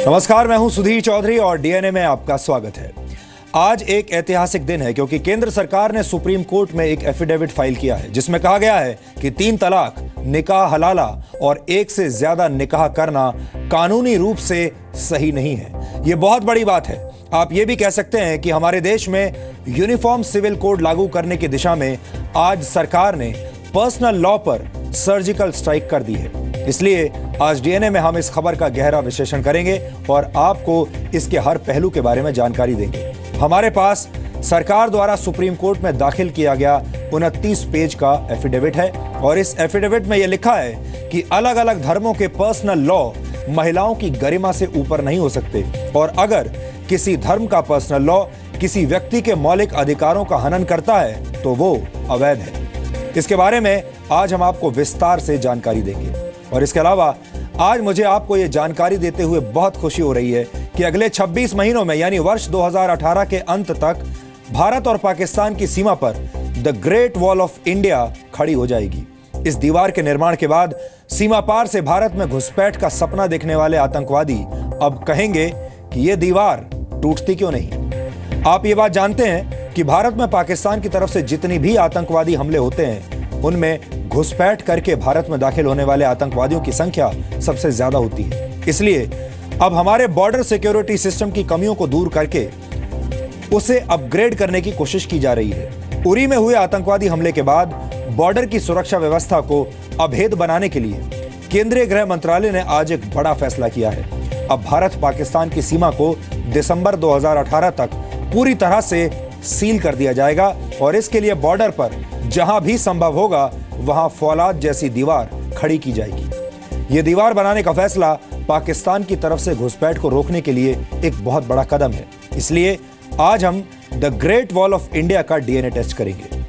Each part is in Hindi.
नमस्कार, मैं हूं सुधीर चौधरी और डीएनए में आपका स्वागत है। आज एक ऐतिहासिक दिन है क्योंकि केंद्र सरकार ने सुप्रीम कोर्ट में एक एफिडेविट फाइल किया है जिसमें कहा गया है कि 3 तलाक, निकाह हलाला और एक से ज्यादा निकाह करना कानूनी रूप से सही नहीं है। यह बहुत बड़ी बात है। आप ये भी कह सकते हैं कि हमारे देश में यूनिफॉर्म सिविल कोड लागू करने की दिशा में आज सरकार ने पर्सनल लॉ पर सर्जिकल स्ट्राइक कर दी है। इसलिए आज डीएनए में हम इस खबर का गहरा विश्लेषण करेंगे और आपको इसके हर पहलू के बारे में जानकारी देंगे। हमारे पास सरकार द्वारा सुप्रीम कोर्ट में दाखिल किया गया 29 पेज का एफिडेविट है और इस एफिडेविट में यह लिखा है कि अलग अलग धर्मों के पर्सनल लॉ महिलाओं की गरिमा से ऊपर नहीं हो सकते और अगर किसी धर्म का पर्सनल लॉ किसी व्यक्ति के मौलिक अधिकारों का हनन करता है तो वो अवैध है। इसके बारे में आज हम आपको विस्तार से जानकारी देंगे और इसके अलावा आज मुझे आपको ये जानकारी देते हुए बहुत खुशी हो रही है कि अगले 26 महीनों में यानी वर्ष 2018 के अंत तक भारत और पाकिस्तान की सीमा पर the great wall of India खड़ी हो जाएगी। इस दीवार के निर्माण के बाद सीमा पार से भारत में घुसपैठ का सपना देखने वाले आतंकवादी अब कहेंगे कि यह दीवार टूटती क्यों नहीं। आप ये बात जानते हैं कि भारत में पाकिस्तान की तरफ से जितनी भी आतंकवादी हमले होते हैं उनमें घुसपैठ करके भारत में दाखिल होने वाले आतंकवादियों की संख्या सबसे ज्यादा होती है। इसलिए अब हमारे बॉर्डर सिक्योरिटी सिस्टम की कमियों को दूर करके उसे अपग्रेड करने की कोशिश की जा रही है। उरी में हुए आतंकवादी हमले के बाद बॉर्डर की सुरक्षा व्यवस्था को अभेद बनाने के लिए केंद्रीय गृह मंत्रालय ने आज एक बड़ा फैसला किया है। अब भारत पाकिस्तान की सीमा को दिसंबर 2018 तक पूरी तरह से सील कर दिया जाएगा और इसके लिए बॉर्डर पर जहां भी संभव होगा वहां फौलाद जैसी दीवार खड़ी की जाएगी। यह दीवार बनाने का फैसला पाकिस्तान की तरफ से घुसपैठ को रोकने के लिए एक बहुत बड़ा कदम है। इसलिए आज हम the great wall of India का डीएनए टेस्ट करेंगे।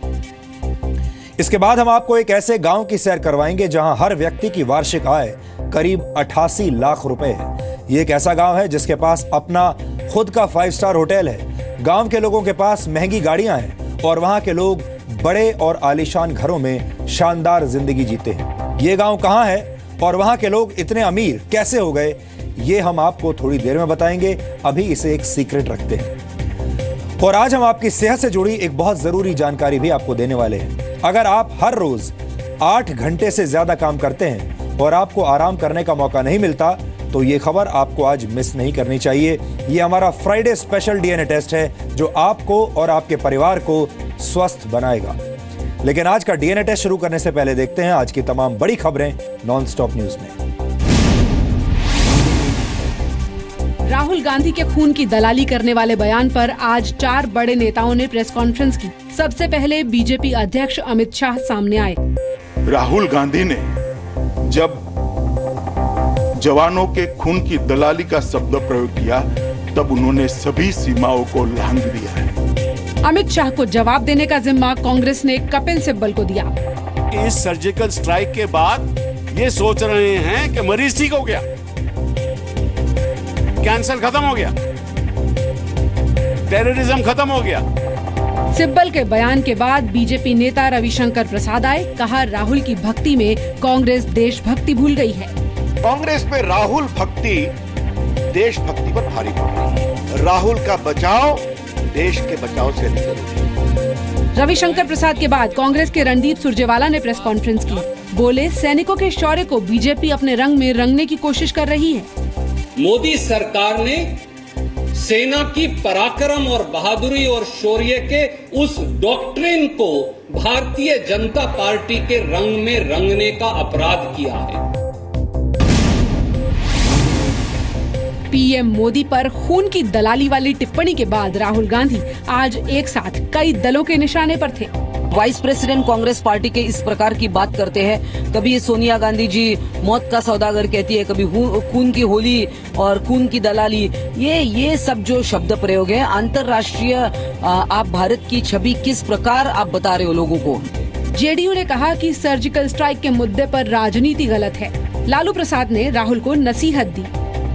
इसके बाद हम आपको एक ऐसे गांव की सैर करवाएंगे जहां हर व्यक्ति की वार्षिक आय करीब 88 लाख रुपए है। यह एक ऐसा गांव है जिसके पास अपना खुद का 5 स्टार होटल है। गांव के लोगों के पास महंगी गाड़ियां हैं और वहां के लोग बड़े और आलीशान घरों में शानदार जिंदगी जीते हैं। ये गांव कहां है और वहां के लोग इतने अमीर कैसे हो गए, ये हम आपको थोड़ी देर में बताएंगे। अभी इसे एक सीक्रेट रखते हैं। और आज हम आपकी सेहत से जुड़ी एक बहुत जरूरी जानकारी भी आपको देने वाले हैं। अगर आप हर रोज 8 घंटे से ज्यादा काम करते हैं और आपको आराम करने का मौका नहीं मिलता तो ये खबर आपको आज मिस नहीं करनी चाहिए। ये हमारा फ्राइडे स्पेशल डीएनए टेस्ट है जो आपको और आपके परिवार को स्वस्थ बनाएगा। लेकिन आज का डीएनए टेस्ट शुरू करने से पहले देखते हैं आज की तमाम बड़ी खबरें नॉनस्टॉप न्यूज में। राहुल गांधी के खून की दलाली करने वाले बयान पर आज 4 बड़े नेताओं ने प्रेस कॉन्फ्रेंस की। सबसे पहले बीजेपी अध्यक्ष अमित शाह सामने आए। राहुल गांधी ने जब जवानों के खून की दलाली का शब्द प्रयोग किया तब उन्होंने सभी सीमाओं को लांघ दिया है। अमित शाह को जवाब देने का जिम्मा कांग्रेस ने कपिल सिब्बल को दिया। इस सर्जिकल स्ट्राइक के बाद ये सोच रहे हैं कि मरीज ठीक हो गया, कैंसर खत्म हो गया, टेररिज्म खत्म हो गया। सिब्बल के बयान के बाद बीजेपी नेता रविशंकर प्रसाद आए। कहा, राहुल की भक्ति में कांग्रेस देशभक्ति भूल गई है। कांग्रेस पे राहुल भक्ति देशभक्ति पर भारी पड़ रही है। राहुल का बचाव देश के बचाव से नहीं। रविशंकर प्रसाद के बाद कांग्रेस के रणदीप सुरजेवाला ने प्रेस कॉन्फ्रेंस की। बोले, सैनिकों के शौर्य को बीजेपी अपने रंग में रंगने की कोशिश कर रही है। मोदी सरकार ने सेना की पराक्रम और बहादुरी और शौर्य के उस डॉक्ट्रिन को भारतीय जनता पार्टी के रंग में रंगने का अपराध किया है। पीएम मोदी पर खून की दलाली वाली टिप्पणी के बाद राहुल गांधी आज एक साथ कई दलों के निशाने पर थे। वाइस प्रेसिडेंट कांग्रेस पार्टी के इस प्रकार की बात करते हैं। कभी सोनिया गांधी जी मौत का सौदागर कहती है, कभी खून की होली और खून की दलाली। ये सब जो शब्द प्रयोग है अंतर्राष्ट्रीय, आप भारत की छवि किस प्रकार आप बता रहे हो लोगों को। जेडीयू ने कहा कि सर्जिकल स्ट्राइक के मुद्दे पर राजनीति गलत है। लालू प्रसाद ने राहुल को नसीहत दी।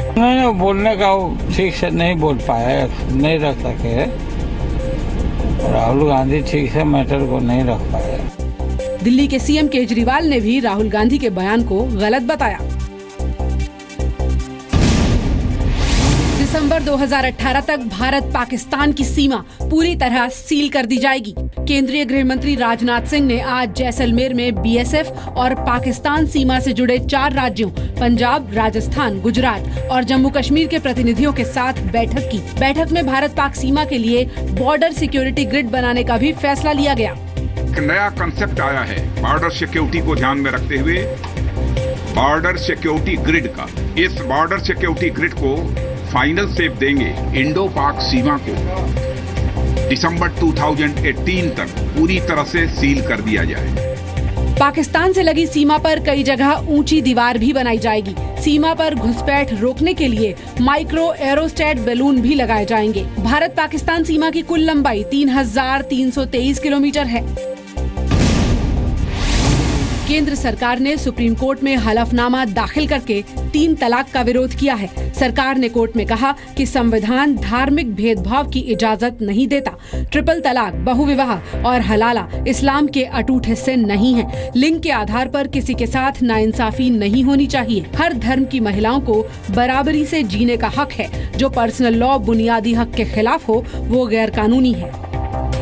उन्होंने बोलने का ठीक से नहीं बोल पाया, नहीं रख सके। राहुल गांधी ठीक से मैटर को नहीं रख पाया। दिल्ली के सीएम केजरीवाल ने भी राहुल गांधी के बयान को गलत बताया। दिसंबर 2018 तक भारत पाकिस्तान की सीमा पूरी तरह सील कर दी जाएगी। केंद्रीय गृह मंत्री राजनाथ सिंह ने आज जैसलमेर में बीएसएफ और पाकिस्तान सीमा से जुड़े 4 राज्यों पंजाब, राजस्थान, गुजरात और जम्मू कश्मीर के प्रतिनिधियों के साथ बैठक की। बैठक में भारत पाक सीमा के लिए बॉर्डर सिक्योरिटी ग्रिड बनाने का भी फैसला लिया गया। एक नया कंसेप्ट आया है बॉर्डर सिक्योरिटी को ध्यान में रखते हुए, बॉर्डर सिक्योरिटी ग्रिड का। इस बॉर्डर सिक्योरिटी ग्रिड को फाइनल शेप देंगे इंडो पाक सीमा को दिसंबर 2018 तक पूरी तरह से सील कर दिया जाए। पाकिस्तान से लगी सीमा पर कई जगह ऊंची दीवार भी बनाई जाएगी। सीमा पर घुसपैठ रोकने के लिए माइक्रो एरोस्टैट बैलून भी लगाए जाएंगे। भारत पाकिस्तान सीमा की कुल लंबाई 3,323 किलोमीटर है। केंद्र सरकार ने सुप्रीम कोर्ट में हलफनामा दाखिल करके 3 तलाक का विरोध किया है। सरकार ने कोर्ट में कहा कि संविधान धार्मिक भेदभाव की इजाजत नहीं देता। ट्रिपल तलाक, बहुविवाह और हलाला इस्लाम के अटूट हिस्से नहीं हैं। लिंग के आधार पर किसी के साथ नाइंसाफी नहीं होनी चाहिए। हर धर्म की महिलाओं को बराबरी से जीने का हक है। जो पर्सनल लॉ बुनियादी हक के खिलाफ हो वो गैर कानूनी है।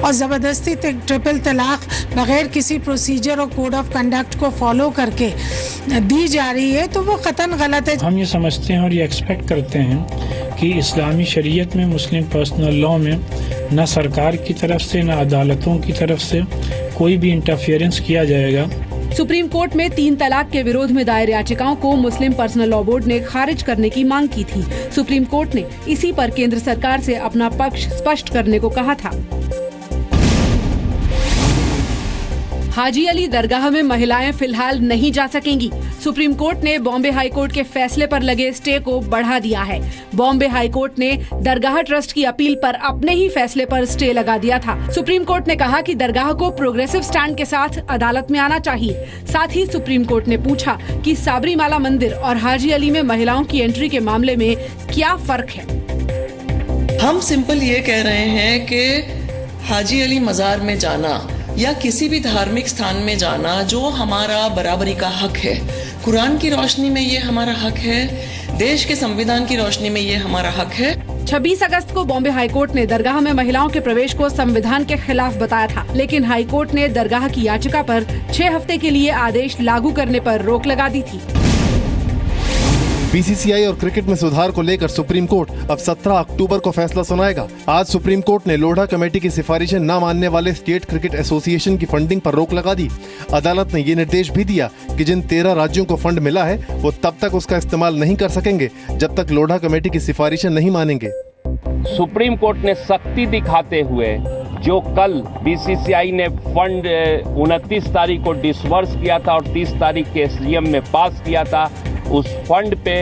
और जबरदस्ती ट्रिपल तलाक बगैर किसी प्रोसीजर और कोड ऑफ कंडक्ट को फॉलो करके दी जा रही है तो वो कतन गलत है। हम ये समझते हैं और ये एक्सपेक्ट करते हैं कि इस्लामी शरीयत में, मुस्लिम पर्सनल लॉ में न सरकार की तरफ से न अदालतों की तरफ से कोई भी इंटरफेरेंस किया जाएगा। सुप्रीम कोर्ट में 3 तलाक के विरोध में दायर याचिकाओं को मुस्लिम पर्सनल लॉ बोर्ड ने खारिज करने की मांग की थी। सुप्रीम कोर्ट ने इसी पर केंद्र सरकार से अपना पक्ष स्पष्ट करने को कहा था। हाजी अली दरगाह में महिलाएं फिलहाल नहीं जा सकेंगी। सुप्रीम कोर्ट ने बॉम्बे हाई कोर्ट के फैसले पर लगे स्टे को बढ़ा दिया है। बॉम्बे हाई कोर्ट ने दरगाह ट्रस्ट की अपील पर अपने ही फैसले पर स्टे लगा दिया था। सुप्रीम कोर्ट ने कहा कि दरगाह को प्रोग्रेसिव स्टैंड के साथ अदालत में आना चाहिए। साथ ही सुप्रीम कोर्ट ने पूछा कि साबरीमाला मंदिर और हाजी अली में महिलाओं की एंट्री के मामले में क्या फर्क है। हम सिंपल ये कह रहे हैं कि हाजी अली मजार में जाना या किसी भी धार्मिक स्थान में जाना जो हमारा बराबरी का हक है, कुरान की रोशनी में ये हमारा हक है, देश के संविधान की रोशनी में ये हमारा हक है। 26 अगस्त को बॉम्बे हाईकोर्ट ने दरगाह में महिलाओं के प्रवेश को संविधान के खिलाफ बताया था, लेकिन हाईकोर्ट ने दरगाह की याचिका पर 6 हफ्ते के लिए आदेश लागू करने पर रोक लगा दी थी। बीसीसीआई और क्रिकेट में सुधार को लेकर सुप्रीम कोर्ट अब 17 अक्टूबर को फैसला सुनाएगा। आज सुप्रीम कोर्ट ने लोढ़ा कमेटी की सिफारिशें न मानने वाले स्टेट क्रिकेट एसोसिएशन की फंडिंग पर रोक लगा दी। अदालत ने ये निर्देश भी दिया कि जिन 13 राज्यों को फंड मिला है वो तब तक उसका इस्तेमाल नहीं कर सकेंगे जब तक लोढ़ा कमेटी की सिफारिशें नहीं मानेंगे। सुप्रीम कोर्ट ने सख्ती दिखाते हुए जो कल बीसीसीआई ने फंड 29 तारीख को डिसवर्स किया था और 30 तारीख के एसडीएम में पास किया था, उस फंड पे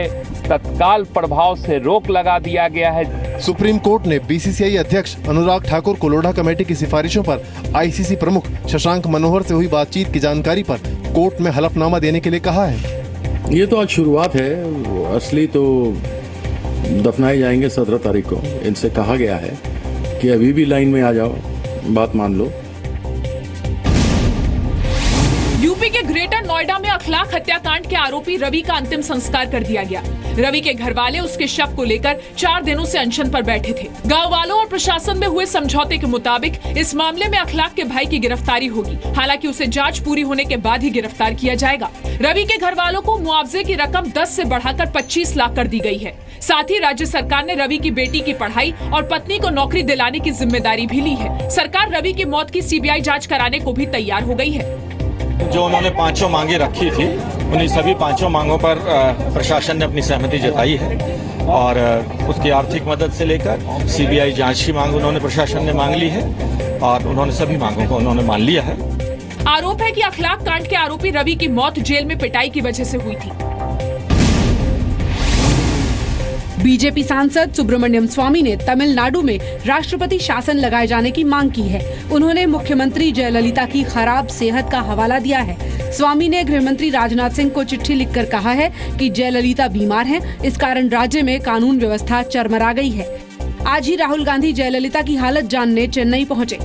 तत्काल प्रभाव से रोक लगा दिया गया है। सुप्रीम कोर्ट ने बीसीसीआई अध्यक्ष अनुराग ठाकुर को लोढ़ा कमेटी की सिफारिशों पर आईसीसी प्रमुख शशांक मनोहर से हुई बातचीत की जानकारी पर कोर्ट में हलफनामा देने के लिए कहा है। ये तो आज शुरुआत है, असली तो दफनाए जाएंगे 17 तारीख को। इनसे कहा गया है कि अभी भी लाइन में आ जाओ, बात मान लो। यूपी के ग्रेटर नोएडा में अखलाक हत्याकांड के आरोपी रवि का अंतिम संस्कार कर दिया गया। रवि के घर वाले उसके शव को लेकर 4 दिनों से अनशन पर बैठे थे। गांव वालों और प्रशासन में हुए समझौते के मुताबिक इस मामले में अखलाक के भाई की गिरफ्तारी होगी। हालांकि उसे जांच पूरी होने के बाद ही गिरफ्तार किया जाएगा। रवि के घर वालों को मुआवजे की रकम 10 से बढ़ाकर 25 लाख कर दी गई है। साथ ही राज्य सरकार ने रवि की बेटी की पढ़ाई और पत्नी को नौकरी दिलाने की जिम्मेदारी भी ली है। सरकार रवि की मौत की सीबीआई जांच कराने को भी तैयार हो गई है। जो उन्होंने 5 मांगे रखी थी, उन्हीं सभी 5 मांगों पर प्रशासन ने अपनी सहमति जताई है और उसकी आर्थिक मदद से लेकर सीबीआई जांच की मांग उन्होंने प्रशासन ने मांग ली है और उन्होंने सभी मांगों को उन्होंने मान लिया है। आरोप है कि अखलाक कांड के आरोपी रवि की मौत जेल में पिटाई की वजह से हुई थी। बीजेपी सांसद सुब्रमण्यम स्वामी ने तमिलनाडु में राष्ट्रपति शासन लगाए जाने की मांग की है। उन्होंने मुख्यमंत्री जयललिता की खराब सेहत का हवाला दिया है। स्वामी ने गृह मंत्री राजनाथ सिंह को चिट्ठी लिखकर कहा है कि जयललिता बीमार हैं, इस कारण राज्य में कानून व्यवस्था चरमरा गई है। आज ही राहुल गांधी जयललिता की हालत जानने चेन्नई पहुँचे।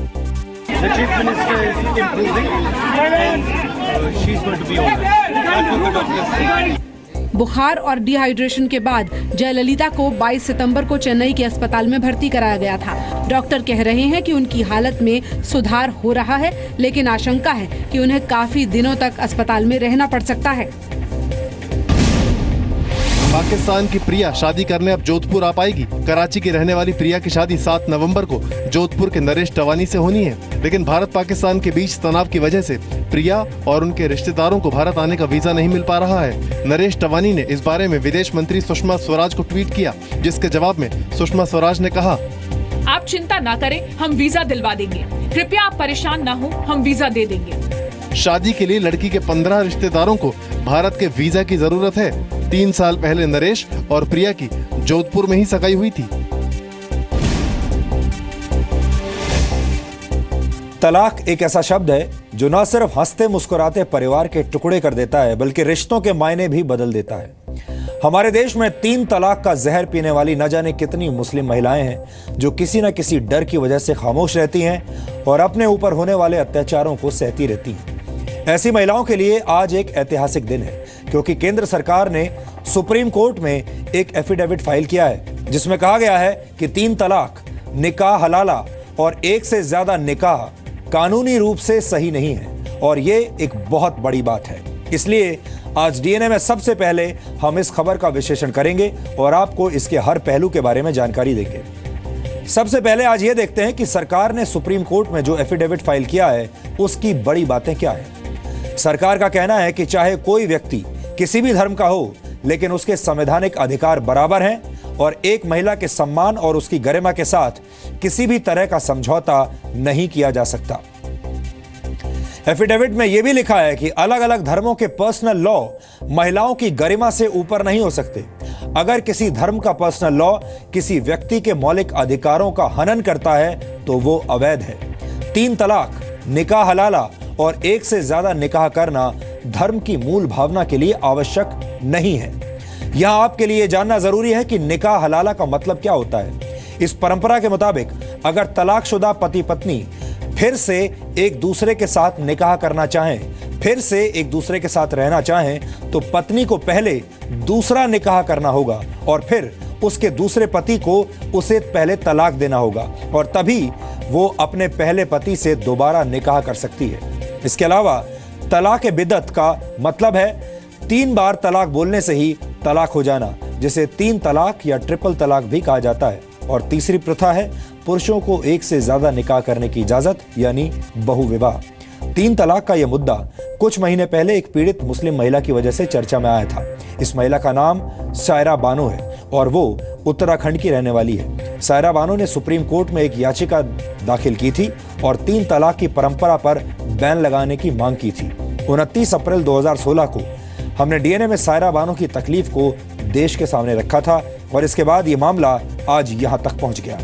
बुखार और डिहाइड्रेशन के बाद जयललिता को 22 सितंबर को चेन्नई के अस्पताल में भर्ती कराया गया था। डॉक्टर कह रहे हैं कि उनकी हालत में सुधार हो रहा है, लेकिन आशंका है कि उन्हें काफी दिनों तक अस्पताल में रहना पड़ सकता है। पाकिस्तान की प्रिया शादी करने अब जोधपुर आ पाएगी। कराची की रहने वाली प्रिया की शादी 7 नवंबर को जोधपुर के नरेश टवानी से होनी है, लेकिन भारत पाकिस्तान के बीच तनाव की वजह से प्रिया और उनके रिश्तेदारों को भारत आने का वीजा नहीं मिल पा रहा है। नरेश टवानी ने इस बारे में विदेश मंत्री सुषमा स्वराज को ट्वीट किया, जिसके जवाब में सुषमा स्वराज ने कहा, आप चिंता ना करें, हम वीजा दिलवा देंगे। कृपया आप परेशान ना हो, हम वीजा दे देंगे। शादी के लिए लड़की के 15 रिश्तेदारों को भारत के वीजा की जरूरत है। 3 साल पहले नरेश और प्रिया की जोधपुर में ही सगाई हुई थी। तलाक एक ऐसा शब्द है जो न सिर्फ हंसते मुस्कुराते परिवार के टुकड़े कर देता है, बल्कि रिश्तों के मायने भी बदल देता है। हमारे देश में 3 तलाक का जहर पीने वाली न जाने कितनी मुस्लिम महिलाएं हैं जो किसी न किसी डर की वजह से खामोश रहती हैं और अपने ऊपर होने वाले अत्याचारों को सहती रहती हैं। ऐसी महिलाओं के लिए आज एक ऐतिहासिक दिन है, क्योंकि केंद्र सरकार ने सुप्रीम कोर्ट में एक एफिडेविट फाइल किया है, जिसमें कहा गया है कि 3 तलाक, निकाह हलाला और एक से ज्यादा निकाह कानूनी रूप से सही नहीं है और ये एक बहुत बड़ी बात है। इसलिए आज डीएनए में सबसे पहले हम इस खबर का विश्लेषण करेंगे और आपको इसके हर पहलू के बारे में जानकारी देंगे। सबसे पहले आज ये देखते हैं कि सरकार ने सुप्रीम कोर्ट में जो एफिडेविट फाइल किया है उसकी बड़ी बातें क्या है। सरकार का कहना है कि चाहे कोई व्यक्ति किसी भी धर्म का हो, लेकिन उसके संवैधानिक अधिकार बराबर हैं और एक महिला के सम्मान और उसकी गरिमा के साथ किसी भी तरह का समझौता नहीं किया जा सकता। एफिडेविट में यह भी लिखा है कि अलग अलग धर्मों के पर्सनल लॉ महिलाओं की गरिमा से ऊपर नहीं हो सकते। अगर किसी धर्म का पर्सनल लॉ किसी व्यक्ति के मौलिक अधिकारों का हनन करता है तो वो अवैध है। 3 तलाक, निकाह हलाला और एक से ज्यादा निकाह करना धर्म की मूल भावना के लिए आवश्यक नहीं है। यहां आपके लिए जानना जरूरी है कि निकाह हलाला का मतलब क्या होता है। इस परंपरा के मुताबिक अगर तलाकशुदा पति पत्नी फिर से एक दूसरे के साथ निकाह करना चाहें, फिर से एक दूसरे के साथ रहना चाहें, तो पत्नी को पहले दूसरा निकाह करना होगा और फिर उसके दूसरे पति को उसे पहले तलाक देना होगा और तभी वो अपने पहले पति से दोबारा निकाह कर सकती है। इसके अलावा तलाक बिदअत का मतलब है 3 बार तलाक बोलने से ही तलाक हो जाना, जिसे 3 तलाक या ट्रिपल तलाक भी कहा जाता है। और तीसरी प्रथा है पुरुषों को एक से ज्यादा निकाह करने की इजाजत, यानी बहुविवाह। 3 तलाक का यह मुद्दा कुछ महीने पहले एक पीड़ित मुस्लिम महिला की वजह से चर्चा में आया था। इस महिला का नाम सायरा बानो है और वो उत्तराखंड की रहने वाली है। सायरा बानो ने सुप्रीम कोर्ट में एक याचिका दाखिल की थी और 3 तलाक की परंपरा पर बैन लगाने की मांग की थी। 29 अप्रैल 2016 को हमने डीएनए में सायरा बानो की तकलीफ को देश के सामने रखा था और इसके बाद ये मामला आज यहां तक पहुंच गया।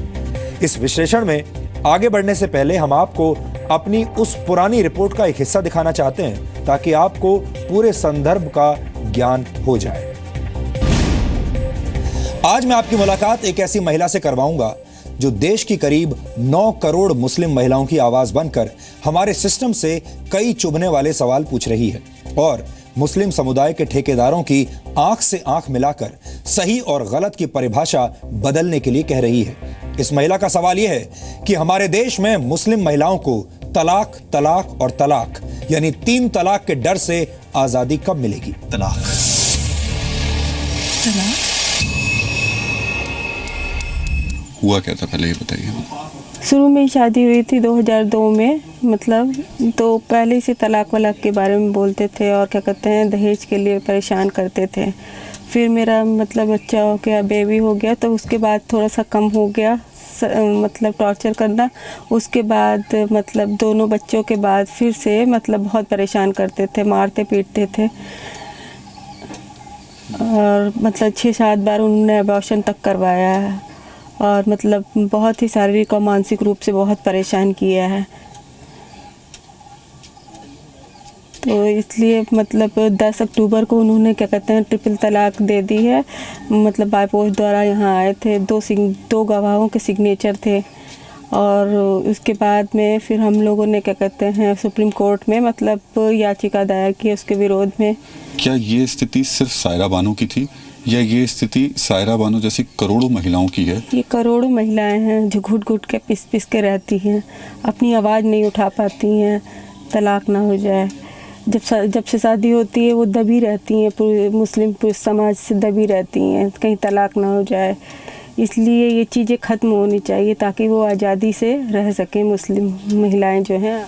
इस विश्लेषण में आगे बढ़ने से पहले हम आपको अपनी उस पुरानी रिपोर्ट का एक हिस्सा दिखाना चाहते हैं ताकि आपको पूरे संदर्भ का ज्ञान हो जाए। आज मैं आपकी मुलाकात एक ऐसी महिला से करवाऊंगा जो देश की करीब 9 करोड़ मुस्लिम महिलाओं की आवाज बनकर हमारे सिस्टम से कई चुभने वाले सवाल पूछ रही है और मुस्लिम समुदाय के ठेकेदारों की आंख से आंख मिलाकर सही और गलत की परिभाषा बदलने के लिए कह रही है। इस महिला का सवाल यह है कि हमारे देश में मुस्लिम महिलाओं को तलाक, तलाक और तलाक यानी 3 तलाक के डर से आजादी कब मिलेगी? तलाक हुआ क्या था पहले ये बताइए। शुरू में शादी हुई थी 2002 में, मतलब तो पहले से तलाक वलाक के बारे में बोलते थे और क्या कहते हैं दहेज के लिए परेशान करते थे। फिर मेरा मतलब बच्चा हो गया, बेबी हो गया, तो उसके बाद थोड़ा सा कम हो गया मतलब टॉर्चर करना। उसके बाद मतलब दोनों बच्चों के बाद फिर से मतलब बहुत परेशान करते थे, मारते पीटते थे और मतलब 6-7 बार उन्होंने अबॉर्शन तक करवाया है और मतलब बहुत ही शारीरिक और मानसिक रूप से बहुत परेशान किया है। तो इसलिए मतलब 10 अक्टूबर को उन्होंने क्या कहते हैं ट्रिपल तलाक दे दी है। मतलब बाय पोस्ट द्वारा यहाँ आए थे, 2 गवाहों के सिग्नेचर थे और उसके बाद में फिर हम लोगों ने क्या कहते हैं सुप्रीम कोर्ट में मतलब याचिका दायर की उसके विरोध में। क्या ये स्थिति सिर्फ सायरा बानो की थी या ये स्थिति सायरा बानो जैसी करोड़ों महिलाओं की है? ये करोड़ों महिलाएं हैं जो घुट घुट के पिस पिस के रहती हैं, अपनी आवाज़ नहीं उठा पाती हैं, तलाक ना हो जाए। जब से शादी होती है वो दबी रहती हैं, पूरे मुस्लिम समाज से दबी रहती हैं, कहीं तलाक ना हो जाए। इसलिए ये चीज़ें ख़त्म होनी चाहिए ताकि वो आज़ादी से रह सकें मुस्लिम महिलाएं जो हैं।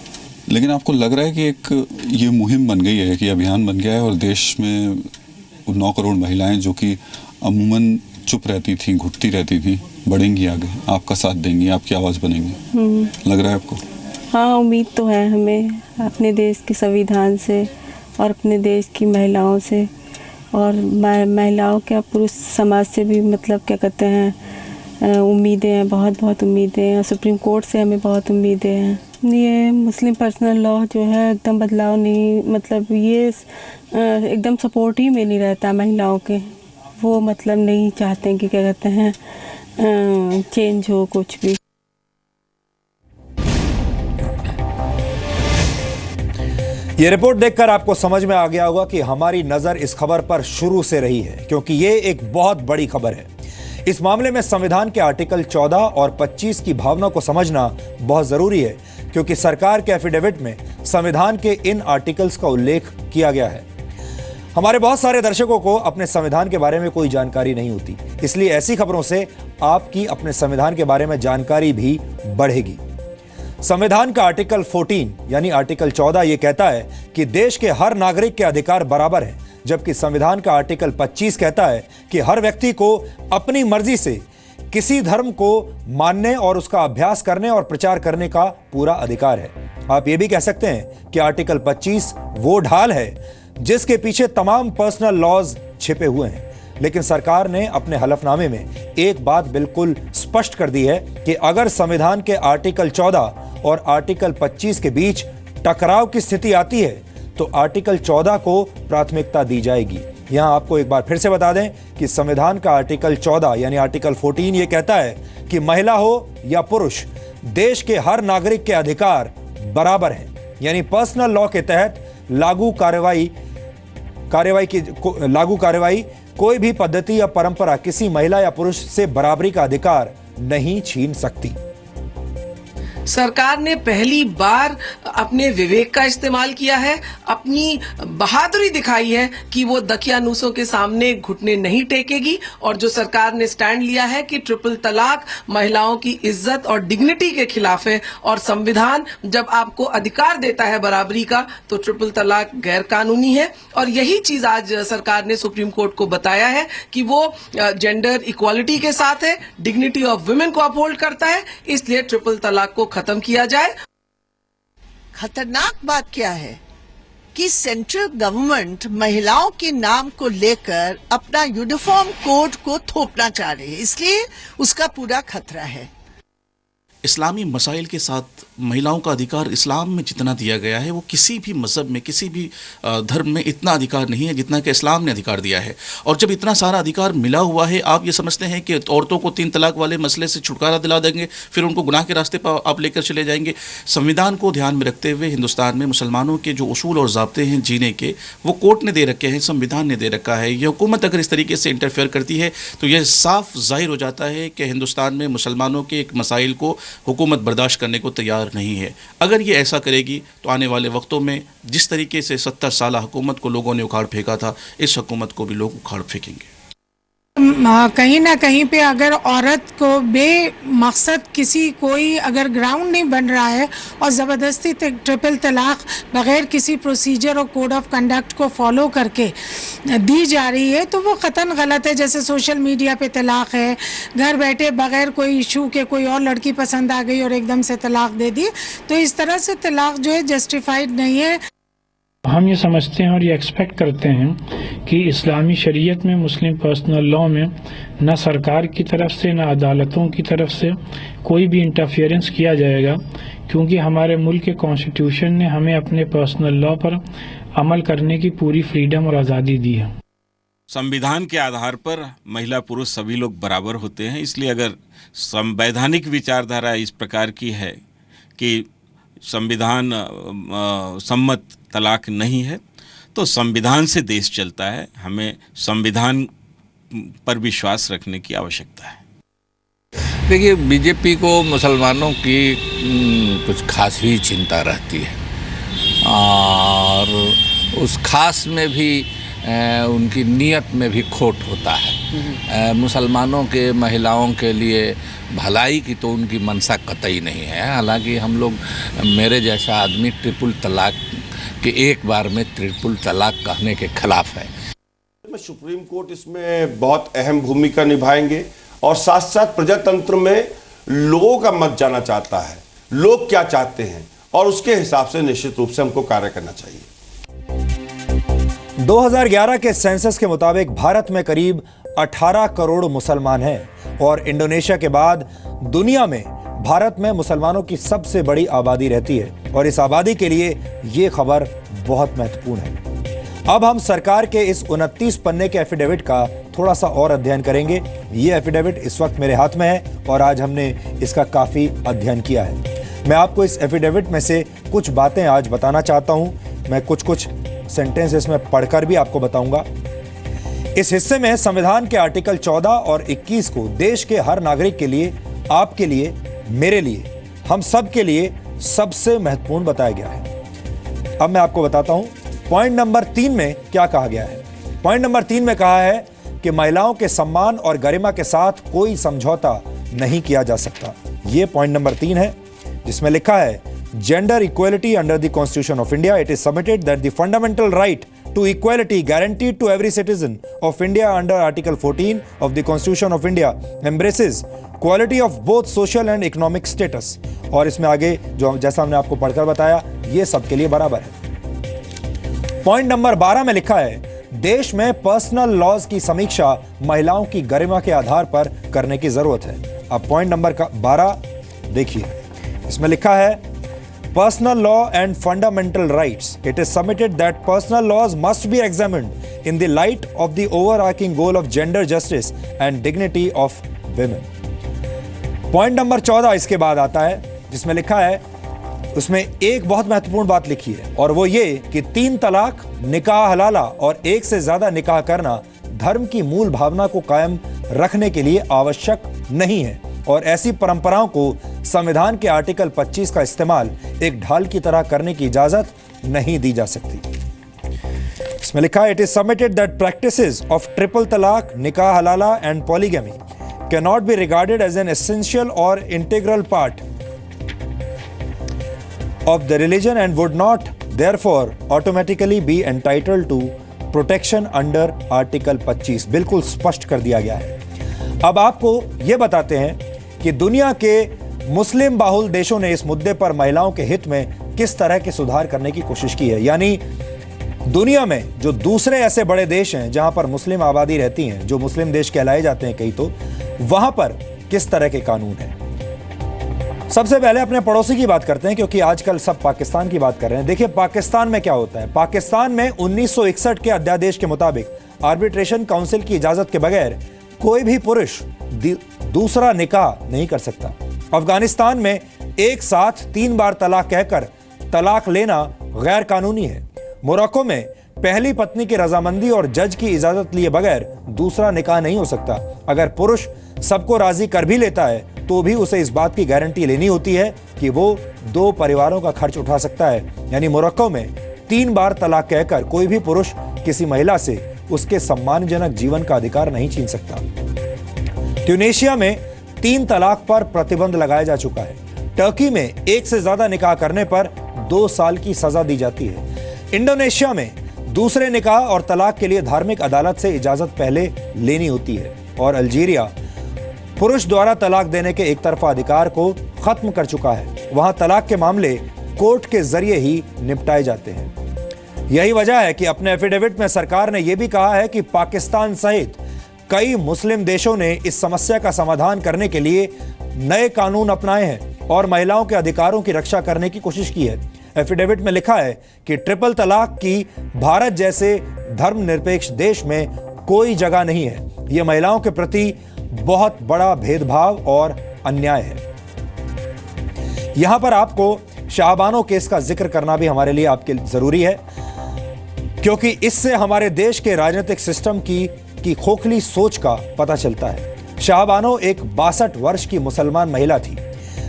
लेकिन आपको लग रहा है कि एक ये मुहिम बन गई है कि अभियान बन गया है और देश में 9 करोड़ महिलाएं जो कि अमूमन चुप रहती थी, घुटती रहती थी, बढ़ेंगी आगे, आपका साथ देंगी, आपकी आवाज़ बनेंगी, लग रहा है आपको? हाँ, उम्मीद तो है हमें अपने देश के संविधान से और अपने देश की महिलाओं से और महिलाओं क्या पुरुष समाज से भी मतलब क्या कहते हैं उम्मीदें हैं, बहुत उम्मीदें हैं। सुप्रीम कोर्ट से हमें बहुत उम्मीदें हैं। ये मुस्लिम पर्सनल लॉ जो है एकदम बदलाव नहीं, मतलब ये एकदम सपोर्ट ही में नहीं रहता महिलाओं के। वो मतलब नहीं चाहते कि क्या कहते हैं चेंज हो कुछ भी। ये रिपोर्ट देखकर आपको समझ में आ गया होगा कि हमारी नजर इस खबर पर शुरू से रही है, क्योंकि ये एक बहुत बड़ी खबर है। इस मामले में संविधान के आर्टिकल 14 और 25 की भावना को समझना बहुत जरूरी है, क्योंकि सरकार के एफिडेविट में संविधान के इन आर्टिकल्स का उल्लेख किया गया है। हमारे बहुत सारे दर्शकों को अपने संविधान के बारे में कोई जानकारी नहीं होती, इसलिए ऐसी खबरों से आपकी अपने संविधान के बारे में जानकारी भी बढ़ेगी। संविधान का आर्टिकल 14 यानी आर्टिकल 14 ये कहता है कि देश के हर नागरिक के अधिकार बराबर हैं, जबकि संविधान का आर्टिकल 25 कहता है कि हर व्यक्ति को अपनी मर्जी से किसी धर्म को मानने और उसका अभ्यास करने और प्रचार करने का पूरा अधिकार है। आप ये भी कह सकते हैं कि आर्टिकल 25 वो ढाल है जिसके पीछे तमाम पर्सनल लॉज छिपे हुए हैं। लेकिन सरकार ने अपने हलफनामे में एक बात बिल्कुल स्पष्ट कर दी है कि अगर संविधान के आर्टिकल 14 और आर्टिकल 25 के बीच टकराव की स्थिति आती है तो आर्टिकल 14 को प्राथमिकता दी जाएगी। यहां आपको एक बार फिर से बता दें कि संविधान का आर्टिकल 14 यानी आर्टिकल 14 ये कहता है कि महिला हो या पुरुष, देश के हर नागरिक के अधिकार बराबर हैं, यानी पर्सनल लॉ के तहत लागू कार्रवाई कोई भी पद्धति या परंपरा किसी महिला या पुरुष से बराबरी का अधिकार नहीं छीन सकती। सरकार ने पहली बार अपने विवेक का इस्तेमाल किया है, अपनी बहादुरी दिखाई है कि वो दकियानूसों के सामने घुटने नहीं टेकेगी और जो सरकार ने स्टैंड लिया है कि ट्रिपल तलाक महिलाओं की इज्जत और डिग्निटी के खिलाफ है और संविधान जब आपको अधिकार देता है बराबरी का तो ट्रिपल तलाक गैर कानूनी है। और यही चीज आज सरकार ने सुप्रीम कोर्ट को बताया है कि वो जेंडर इक्वालिटी के साथ है, डिग्निटी ऑफ वुमेन को अपहोल्ड करता है, इसलिए ट्रिपल तलाक को खत्म किया जाए। खतरनाक बात क्या है कि सेंट्रल गवर्नमेंट महिलाओं के नाम को लेकर अपना यूनिफॉर्म कोड को थोपना चाह रही है, इसलिए उसका पूरा खतरा है। इस्लामी मसाइल के साथ महिलाओं का अधिकार इस्लाम में जितना दिया गया है वो किसी भी मज़हब में, किसी भी धर्म में इतना अधिकार नहीं है जितना कि इस्लाम ने अधिकार दिया है। और जब इतना सारा अधिकार मिला हुआ है, आप ये समझते हैं कि औरतों को 3 तलाक वाले मसले से छुटकारा दिला देंगे, फिर उनको गुनाह के रास्ते पर आप लेकर चले जाएंगे। संविधान को ध्यान में रखते हुए हिंदुस्तान में मुसलमानों के जो उसूल और ज़ाब्ते हैं जीने के, वो कोर्ट ने दे रखे हैं, संविधान ने दे रखा है। ये हुकूमत अगर इस तरीके से इंटरफेयर करती है तो यह साफ जाहिर हो जाता है कि हिंदुस्तान में मुसलमानों के एक मसाइल को हुकूमत बर्दाश्त करने को तैयार नहीं है। अगर ये ऐसा करेगी तो आने वाले वक्तों में जिस तरीके से 70 साल हुकूमत को लोगों ने उखाड़ फेंका था, इस हुकूमत को भी लोग उखाड़ फेंकेंगे। कहीं ना कहीं पे अगर औरत को बेमकसद कोई अगर ग्राउंड नहीं बन रहा है और ज़बरदस्ती ट्रिपल तलाक बग़ैर किसी प्रोसीजर और कोड ऑफ कंडक्ट को फॉलो करके दी जा रही है तो वो क़तन गलत है। जैसे सोशल मीडिया पे तलाक है, घर बैठे बग़ैर कोई इशू के कोई और लड़की पसंद आ गई और एकदम से तलाक दे दी, तो इस तरह से तलाक जो है जस्टिफाइड नहीं है। हम ये समझते हैं और ये एक्सपेक्ट करते हैं कि इस्लामी शरीयत में, मुस्लिम पर्सनल लॉ में न सरकार की तरफ से न अदालतों की तरफ से कोई भी इंटरफेरेंस किया जाएगा, क्योंकि हमारे मुल्क के कॉन्स्टिट्यूशन ने हमें अपने पर्सनल लॉ पर अमल करने की पूरी फ्रीडम और आज़ादी दी है। संविधान के आधार पर महिला पुरुष सभी लोग बराबर होते हैं। इसलिए अगर संवैधानिक विचारधारा इस प्रकार की है कि संविधान सम्मत तलाक नहीं है, तो संविधान से देश चलता है। हमें संविधान पर विश्वास रखने की आवश्यकता है। देखिए, बीजेपी को मुसलमानों की कुछ खास ही चिंता रहती है और उस खास में भी उनकी नीयत में भी खोट होता है। मुसलमानों के महिलाओं के लिए भलाई की तो उनकी मंशा कतई नहीं है। हालांकि हम लोग, मेरे जैसा आदमी ट्रिपल तलाक के एक बार में ट्रिपल तलाक कहने के खिलाफ है। सुप्रीम कोर्ट इसमें बहुत अहम भूमिका निभाएंगे और साथ साथ प्रजातंत्र में लोगों का मत जाना चाहता है, लोग क्या चाहते हैं और उसके हिसाब से निश्चित रूप से हमको कार्य करना चाहिए। 2011 के सेंसस के मुताबिक भारत में करीब 18 करोड़ मुसलमान हैं और इंडोनेशिया के बाद दुनिया में भारत में मुसलमानों की सबसे बड़ी आबादी रहती है और इस आबादी के लिए यह खबर बहुत महत्वपूर्ण है। अब हम सरकार के इस 29 पन्ने के एफिडेविट का थोड़ा सा और अध्ययन करेंगे। यह एफिडेविट इस वक्त मेरे हाथ में है और आज हमने इसका काफी अध्ययन किया है। मैं आपको इस एफिडेविट में से कुछ बातें आज बताना चाहता हूं। मैं कुछ सेंटेंस इसमें पढ़कर भी आपको बताऊंगा। इस हिस्से में संविधान के आर्टिकल 14 और 21 को देश के हर नागरिक के लिए, आपके लिए, मेरे लिए, हम सब के लिए सबसे महत्वपूर्ण बताया गया है। अब मैं आपको बताता हूं पॉइंट नंबर 3 में क्या कहा गया है। पॉइंट नंबर 3 में कहा है कि महिलाओं के सम्मान और गरिमा के साथ कोई समझौता नहीं किया जा सकता। यह पॉइंट नंबर 3 है, जिसमें लिखा है Gender equality under the Constitution of India. It is submitted that the fundamental right to equality guaranteed to every citizen of India under Article 14 of the Constitution of India embraces quality of both social and economic status. और इसमें आगे जो जैसा हमने आपको पढ़कर बताया, ये सबके लिए बराबर है। पॉइंट नंबर 12 में लिखा है देश में पर्सनल लॉज की समीक्षा महिलाओं की गरिमा के आधार पर करने की जरूरत है। अब पॉइंट नंबर 12 देखिए, इसमें लिखा है Personal law and fundamental rights. It is submitted that personal laws must be examined in the light of the overarching goal of gender justice and dignity of women. Point number 14 इसके बाद आता है, जिसमें लिखा है, उसमें एक बहुत महत्वपूर्ण बात लिखी है और वो ये कि 3 तलाक, निकाह हलाला और एक से ज्यादा निकाह करना धर्म की मूल भावना को कायम रखने के लिए आवश्यक नहीं है और ऐसी परंपराओं को संविधान के आर्टिकल 25 का इस्तेमाल एक ढाल की तरह करने की इजाजत नहीं दी जा सकती। इसमें लिखा है it is submitted that practices of triple talaq, nikah halala and polygamy can not be regarded as an essential और integral part of the religion and would not therefore automatically be entitled to protection under article 25। बिल्कुल स्पष्ट कर दिया गया है। अब आपको यह बताते हैं कि दुनिया के मुस्लिम बाहुल देशों ने इस मुद्दे पर महिलाओं के हित में किस तरह के सुधार करने की कोशिश की है। यानी दुनिया में जो दूसरे ऐसे बड़े देश हैं जहां पर मुस्लिम आबादी रहती हैं, जो मुस्लिम देश कहलाए जाते हैं कई, तो वहां पर किस तरह के कानून हैं। सबसे पहले अपने पड़ोसी की बात करते हैं, क्योंकि आजकल सब पाकिस्तान की बात कर रहे हैं। देखिए पाकिस्तान में क्या होता है। पाकिस्तान में 1961 के अध्यादेश के मुताबिक आर्बिट्रेशन काउंसिल की इजाजत के बगैर कोई भी पुरुष दूसरा निकाह नहीं कर सकता। अफगानिस्तान में एक साथ 3 बार तलाक कहकर तलाक लेना गैर कानूनी है। मोरक्को में पहली पत्नी की रजामंदी और जज की इजाजत लिए बगैर दूसरा निकाह नहीं हो सकता। अगर पुरुष सबको राजी कर भी लेता है तो भी उसे इस बात की गारंटी लेनी होती है कि वो 2 परिवारों का खर्च उठा सकता है। यानी मोरक्को में 3 बार तलाक कहकर कोई भी पुरुष किसी महिला से उसके सम्मानजनक जीवन का अधिकार नहीं छीन सकता। ट्यूनीशिया में 3 तलाक पर प्रतिबंध लगाया जा चुका है। टर्की में 1 से ज्यादा निकाह करने पर 2 साल की सजा दी जाती है। इंडोनेशिया में दूसरे निकाह और तलाक के लिए धार्मिक अदालत से इजाजत पहले लेनी होती है। और अल्जीरिया पुरुष द्वारा तलाक देने के एक तरफा अधिकार को खत्म कर चुका है। वहां तलाक के मामले कोर्ट के जरिए ही निपटाए जाते हैं। यही वजह है कि अपने एफिडेविट में सरकार ने यह भी कहा है कि पाकिस्तान सहित कई मुस्लिम देशों ने इस समस्या का समाधान करने के लिए नए कानून अपनाए हैं और महिलाओं के अधिकारों की रक्षा करने की कोशिश की है। एफिडेविट में लिखा है कि ट्रिपल तलाक की भारत जैसे धर्मनिरपेक्ष देश में कोई जगह नहीं है। यह महिलाओं के प्रति बहुत बड़ा भेदभाव और अन्याय है। यहां पर आपको शाहबानो केस का जिक्र करना भी हमारे लिए आपके जरूरी है, क्योंकि इससे हमारे देश के राजनीतिक सिस्टम की खोखली सोच का पता चलता है। शाहबानो एक 62 वर्ष की मुसलमान महिला थी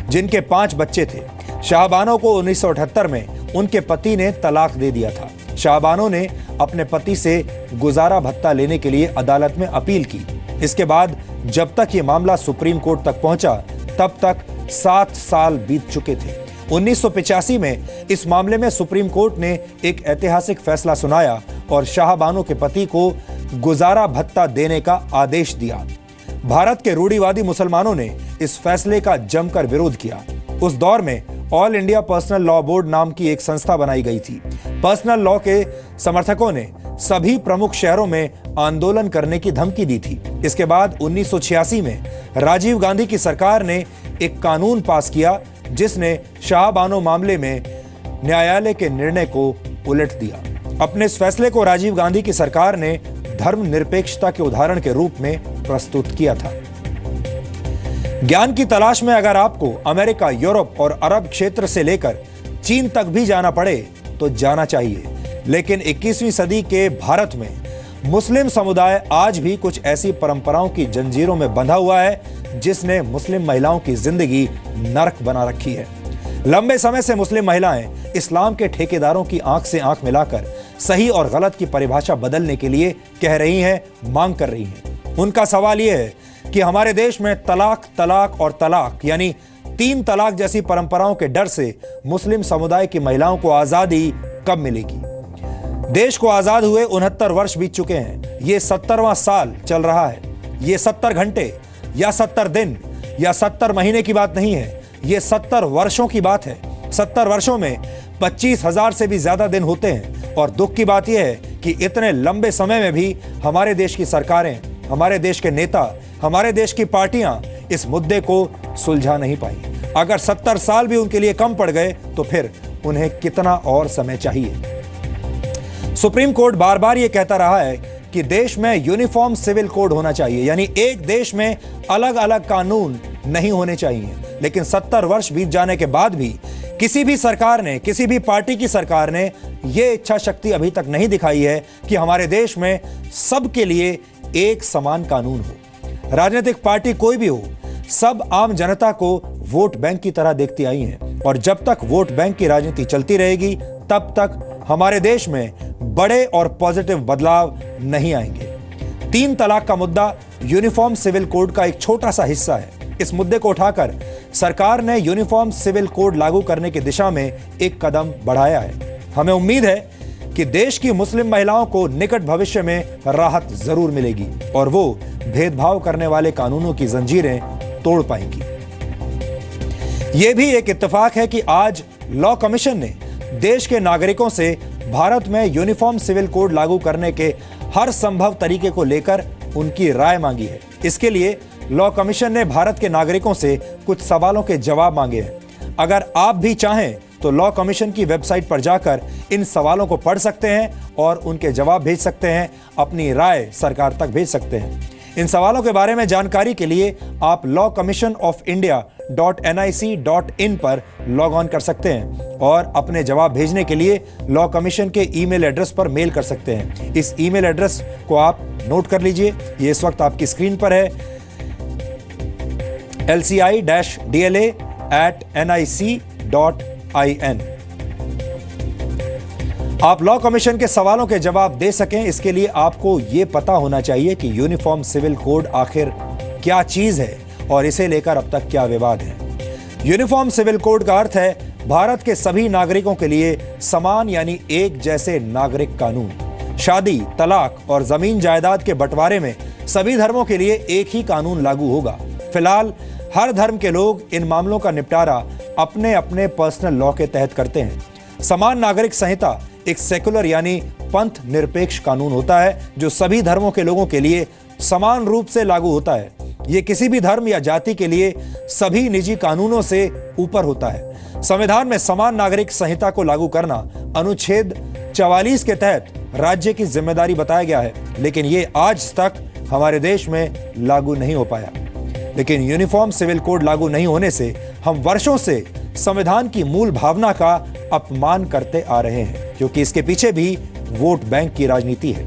जिनके 5 बच्चे थे। शाहबानो को 1978 में उनके पति ने तलाक दे दिया था। शाहबानो ने अपने पति से गुजारा भत्ता लेने के लिए अदालत में अपील की। इसके बाद जब तक ये मामला सुप्रीम कोर्ट तक पहुंचा तब तक 7 साल बीत चुके थे। 1985 में इस मामले में सुप्रीम कोर्ट ने एक ऐतिहासिक फैसला सुनाया और शाहबानो के पति को गुजारा भत्ता देने का आदेश दिया। भारत के रूढ़िवादी मुसलमानों ने इस फैसले का जमकर विरोध किया। उस दौर में all India personal law board नाम की एक संस्था बनाई गई थी। पर्सनल लॉ के समर्थकों ने सभी प्रमुख शहरों में आंदोलन करने की धमकी दी थी। इसके बाद 1986 में राजीव गांधी की सरकार ने एक कानून पास किया जिसने शाहबानो मामले में न्यायालय के निर्णय को उलट दिया। अपने इस फैसले को राजीव गांधी की सरकार ने धर्मनिरपेक्षता के उदाहरण के रूप में प्रस्तुत किया था। ज्ञान की तलाश में अगर आपको अमेरिका, यूरोप और अरब क्षेत्र से लेकर चीन तक भी जाना पड़े तो जाना चाहिए, लेकिन 21वीं सदी के भारत में मुस्लिम समुदाय आज भी कुछ ऐसी परंपराओं की जंजीरों में बंधा हुआ है जिसने मुस्लिम महिलाओं की जिंदगी नरक बना रखी है। लंबे समय से मुस्लिम महिलाएं इस्लाम के ठेकेदारों की आंख से आंख मिलाकर सही और गलत की परिभाषा बदलने के लिए कह रही हैं, मांग कर रही हैं। उनका सवाल यह है कि हमारे देश में तलाक, तलाक और तलाक यानी 3 तलाक जैसी परंपराओं के डर से मुस्लिम समुदाय की महिलाओं को आजादी कब मिलेगी। देश को आजाद हुए 69 वर्ष बीत चुके हैं। ये 70वां साल चल रहा है। ये 70 घंटे या 70 दिन या 70 महीने की बात नहीं है, ये 70 वर्षों की बात है। 70 वर्षों में 25,000 से भी ज्यादा दिन होते हैं और दुख की बात यह है कि इतने लंबे समय में भी हमारे देश की सरकारें, हमारे देश के नेता, हमारे देश की पार्टियां इस मुद्दे को सुलझा नहीं पाई। अगर 70 साल भी उनके लिए कम पड़ गए तो फिर उन्हें कितना और समय चाहिए। सुप्रीम कोर्ट बार बार यह कहता रहा है कि देश में यूनिफॉर्म सिविल कोड होना चाहिए, यानी एक देश में अलग अलग कानून नहीं होने चाहिए। लेकिन 70 वर्ष बीत जाने के बाद भी किसी भी सरकार ने, किसी भी पार्टी की सरकार ने यह इच्छा शक्ति अभी तक नहीं दिखाई है कि हमारे देश में सबके लिए एक समान कानून हो। राजनीतिक पार्टी कोई भी हो, सब आम जनता को वोट बैंक की तरह देखती आई हैं और जब तक वोट बैंक की राजनीति चलती रहेगी तब तक हमारे देश में बड़े और पॉजिटिव बदलाव नहीं आएंगे। 3 तलाक का मुद्दा यूनिफॉर्म सिविल कोड का एक छोटा सा हिस्सा है। इस मुद्दे को उठाकर सरकार ने यूनिफॉर्म सिविल कोड लागू करने की दिशा में एक कदम बढ़ाया है। हमें उम्मीद है कि देश की मुस्लिम महिलाओं को निकट भविष्य में राहत जरूर मिलेगी और वो भेदभाव करने वाले कानूनों की जंजीरें तोड़ पाएंगी। यह भी एक इत्तेफाक है कि आज लॉ कमीशन ने देश के नागरिकों से भारत में यूनिफॉर्म सिविल कोड लागू करने के हर संभव तरीके को लेकर उनकी राय मांगी है। इसके लिए लॉ कमीशन ने भारत के नागरिकों से कुछ सवालों के जवाब मांगे हैं। अगर आप भी चाहें तो लॉ कमीशन की वेबसाइट पर जाकर इन सवालों को पढ़ सकते हैं और उनके जवाब भेज सकते हैं, अपनी राय सरकार तक भेज सकते हैं। इन सवालों के बारे में जानकारी के लिए आप lawcommissionofindia.nic.in पर लॉग ऑन कर सकते हैं और अपने जवाब भेजने के लिए लॉ कमीशन के ईमेल एड्रेस पर मेल कर सकते हैं। इस ईमेल एड्रेस को आप नोट कर लीजिए, ये इस वक्त आपकी स्क्रीन पर है, lci-dla@nic.in। आप लॉ कमीशन के सवालों के जवाब दे सकें, इसके लिए आपको यह पता होना चाहिए कि यूनिफॉर्म सिविल कोड आखिर क्या चीज है और इसे लेकर अब तक क्या विवाद है। यूनिफॉर्म सिविल कोड का अर्थ है भारत के सभी नागरिकों के लिए समान यानी एक जैसे नागरिक कानून। शादी, तलाक और जमीन जायदाद के बंटवारे में सभी धर्मों के लिए एक ही कानून लागू होगा। फिलहाल हर धर्म के लोग इन मामलों का निपटारा अपने अपने पर्सनल लॉ के तहत करते हैं। समान नागरिक संहिता एक सेकुलर यानी पंथ निरपेक्ष कानून होता है जो सभी धर्मों के लोगों के लिए समान रूप से लागू होता है। यह किसी भी धर्म या जाति के लिए सभी निजी कानूनों से ऊपर होता है। संविधान में समान नागरिक संहिता को लागू करना अनुच्छेद 44 के तहत राज्य की जिम्मेदारी बताया गया है, लेकिन ये आज तक हमारे देश में लागू नहीं हो पाया। लेकिन यूनिफॉर्म सिविल कोड लागू नहीं होने से हम वर्षों से संविधान की मूल भावना का अपमान करते आ रहे हैं, क्योंकि इसके पीछे भी वोट बैंक की राजनीति है।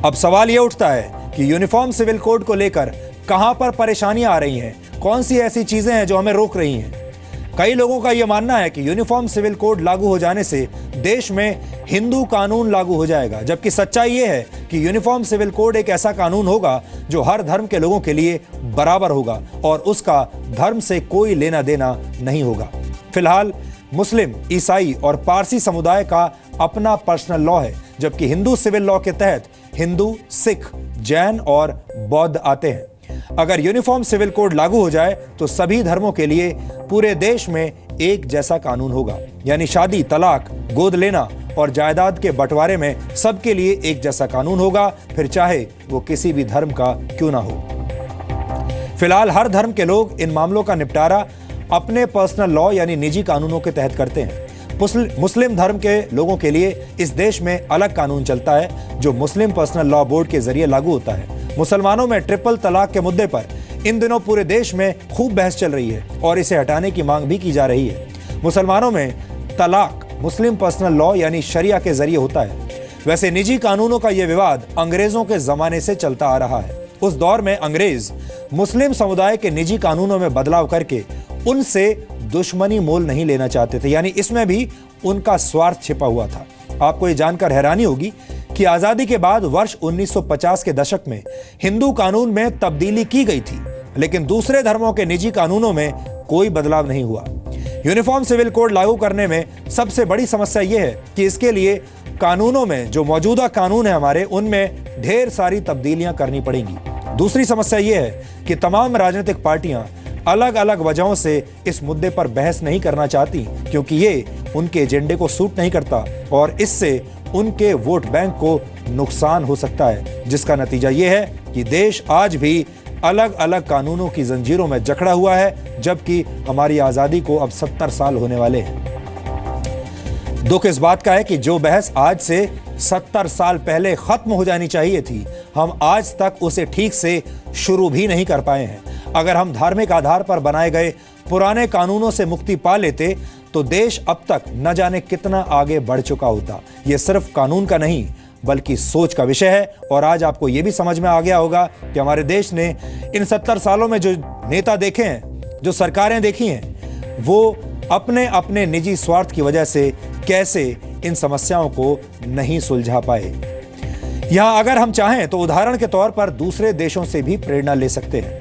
अब सवाल यह उठता है कि यूनिफॉर्म सिविल कोड को लेकर कहां पर परेशानियां आ रही हैं, कौन सी ऐसी चीजें हैं जो हमें रोक रही हैं। कई लोगों का यह मानना है कि यूनिफॉर्म सिविल कोड लागू हो जाने से देश में हिंदू कानून लागू हो जाएगा, जबकि सच्चाई यह है कि यूनिफॉर्म सिविल कोड एक ऐसा कानून होगा जो हर धर्म के लोगों के लिए बराबर होगा और उसका धर्म से कोई लेना देना नहीं होगा। फिलहाल मुस्लिम, ईसाई और पारसी समुदाय का अपना पर्सनल लॉ है, जबकि हिंदू सिविल लॉ के तहत हिंदू, सिख, जैन और बौद्ध आते हैं। अगर यूनिफॉर्म सिविल कोड लागू हो जाए तो सभी धर्मों के लिए पूरे देश में एक जैसा कानून होगा, यानी शादी, तलाक, गोद लेना और जायदाद के बंटवारे में सबके लिए एक जैसा कानून होगा, फिर चाहे वो किसी भी धर्म का क्यों ना हो। फिलहाल हर धर्म के लोग इन मामलों का निपटारा अपने पर्सनल लॉ यानी निजी कानूनों के तहत करते हैं। मुस्लिम धर्म के लोगों के लिए इस देश में अलग कानून चलता है जो मुस्लिम पर्सनल लॉ बोर्ड के जरिए लागू होता है। मुसलमानों में ट्रिपल तलाक के मुद्दे पर इन दिनों पूरे देश में खूब बहस चल रही है और इसे हटाने की मांग भी की जा रही है। मुसलमानों में तलाक मुस्लिम पर्सनल लॉ यानी शरिया के जरिए होता है। वैसे निजी कानूनों का यह विवाद अंग्रेजों के जमाने से चलता आ रहा है। उस दौर में अंग्रेज मुस्लिम समुदाय के निजी कानूनों में बदलाव करके उनसे दुश्मनी मोल नहीं लेना चाहते थे, यानी इसमें भी उनका स्वार्थ छिपा हुआ था। आपको ये जानकर हैरानी होगी कि आजादी के बाद वर्ष 1950 के दशक में हिंदू कानून में तब्दीली की गई थी, लेकिन दूसरे धर्मों के निजी कानूनों में कोई बदलाव नहीं हुआ। यूनिफॉर्म सिविल कोड लागू करने में सबसे बड़ी समस्या यह है कि इसके लिए कानूनों में जो मौजूदा कानून है हमारे, उनमें ढेर सारी तब्दीलियां करनी पड़ेंगी। दूसरी समस्या यह है कि तमाम राजनीतिक पार्टियां अलग अलग वजहों से इस मुद्दे पर बहस नहीं करना चाहती, क्योंकि ये उनके एजेंडे को सूट नहीं करता और इससे उनके वोट बैंक को नुकसान हो सकता है, जिसका नतीजा ये है कि देश आज भी अलग अलग कानूनों की जंजीरों में जकड़ा हुआ है, जबकि हमारी आजादी को अब 70 साल होने वाले हैं। दुख इस बात का है कि जो बहस आज से 70 साल पहले खत्म हो जानी चाहिए थी, हम आज तक उसे ठीक से शुरू भी नहीं कर पाए हैं। अगर हम धार्मिक आधार पर बनाए गए पुराने कानूनों से मुक्ति पा लेते तो देश अब तक न जाने कितना आगे बढ़ चुका होता। यह सिर्फ कानून का नहीं बल्कि सोच का विषय है। और आज आपको यह भी समझ में आ गया होगा कि हमारे देश ने इन 70 सालों में जो नेता देखे हैं, जो सरकारें देखी हैं, वो अपने अपने निजी स्वार्थ की वजह से कैसे इन समस्याओं को नहीं सुलझा पाए। यहां अगर हम चाहें तो उदाहरण के तौर पर दूसरे देशों से भी प्रेरणा ले सकते हैं।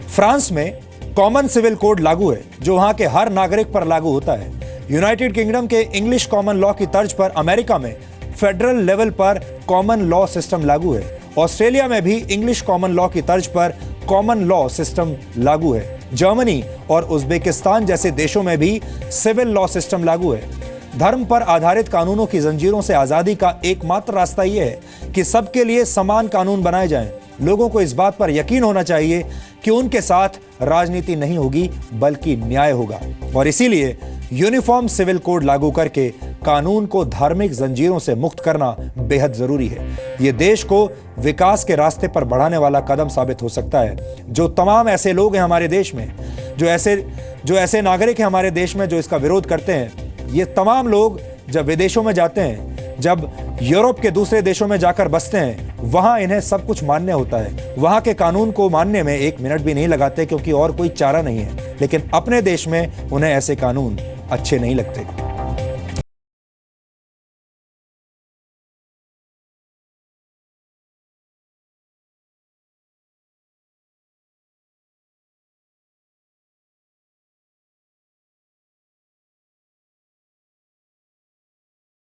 फ्रांस में कॉमन सिविल कोड लागू है जो वहां के हर नागरिक पर लागू होता है। यूनाइटेड किंगडम के इंग्लिश कॉमन लॉ की तर्ज पर अमेरिका में फेडरल लेवल पर कॉमन लॉ सिस्टम लागू है। ऑस्ट्रेलिया में भी इंग्लिश कॉमन लॉ की तर्ज पर कॉमन लॉ सिस्टम लागू है। जर्मनी और उज्बेकिस्तान जैसे देशों में भी सिविल लॉ सिस्टम लागू है। धर्म पर आधारित कानूनों की जंजीरों से आजादी का एकमात्र रास्ता यह है कि सबके लिए समान कानून बनाए जाएं। लोगों को इस बात पर यकीन होना चाहिए कि उनके साथ राजनीति नहीं होगी बल्कि न्याय होगा। और इसीलिए यूनिफॉर्म सिविल कोड लागू करके कानून को धार्मिक जंजीरों से मुक्त करना बेहद जरूरी है। यह देश को विकास के रास्ते पर बढ़ाने वाला कदम साबित हो सकता है। जो तमाम ऐसे लोग हैं हमारे देश में, जो ऐसे नागरिक हैं हमारे देश में जो इसका विरोध करते हैं, ये तमाम लोग जब विदेशों में जाते हैं, जब यूरोप के दूसरे देशों में जाकर बसते हैं, वहां इन्हें सब कुछ मान्य होता है। वहां के कानून को मानने में 1 मिनट भी नहीं लगाते, क्योंकि और कोई चारा नहीं है। लेकिन अपने देश में उन्हें ऐसे कानून अच्छे नहीं लगते।